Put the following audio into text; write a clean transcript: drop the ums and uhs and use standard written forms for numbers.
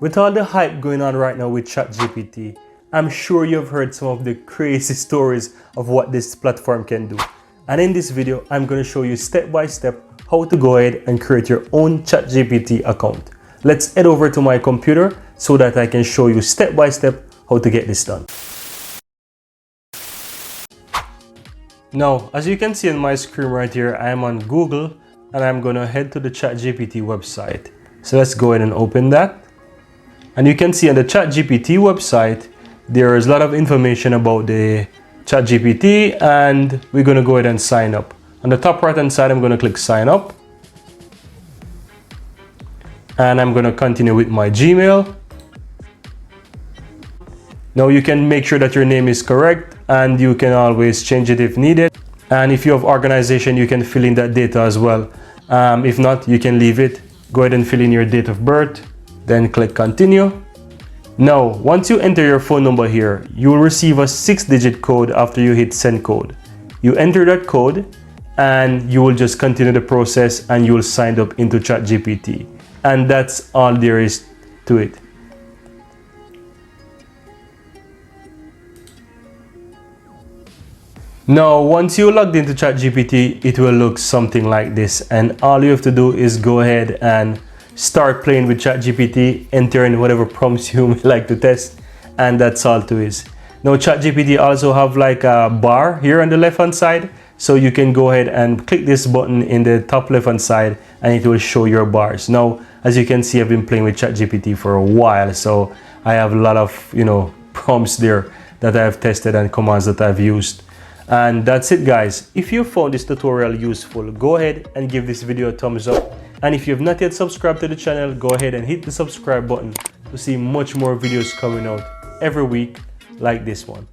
With all the hype going on right now with ChatGPT, I'm sure you've heard some of the crazy stories of what this platform can do. And in this video, I'm going to show you step by step how to go ahead and create your own ChatGPT account. Let's head over to my computer so that I can show you step by step how to get this done. Now, as you can see on my screen right here, I am on Google and I'm going to head to the ChatGPT website. So let's go ahead and open that. And you can see on the ChatGPT website, there is a lot of information about the ChatGPT, and we're going to go ahead and sign up. On the top right hand side, I'm going to click sign up. And I'm going to continue with my Gmail. Now you can make sure that your name is correct, and you can always change it if needed. And if you have organization, you can fill in that data as well. If not, you can leave it. Go ahead and fill in your date of birth, then click continue. Now, once you enter your phone number here, you will receive a 6-digit code after you hit send code. You enter that code and you will just continue the process and you will sign up into ChatGPT. And that's all there is to it. Now, once you logged into ChatGPT, it will look something like this. And all you have to do is go ahead and start playing with ChatGPT, enter in whatever prompts you would like to test, and that's all to it. Now, ChatGPT also have like a bar here on the left hand side, so you can go ahead and click this button in the top left hand side and it will show your bars. Now, as you can see, I've been playing with ChatGPT for a while, so I have a lot of prompts there that I've tested and commands that I've used. And that's it, guys. If you found this tutorial useful, go ahead and give this video a thumbs up. And if you have not yet subscribed to the channel, go ahead and hit the subscribe button to see much more videos coming out every week like this one.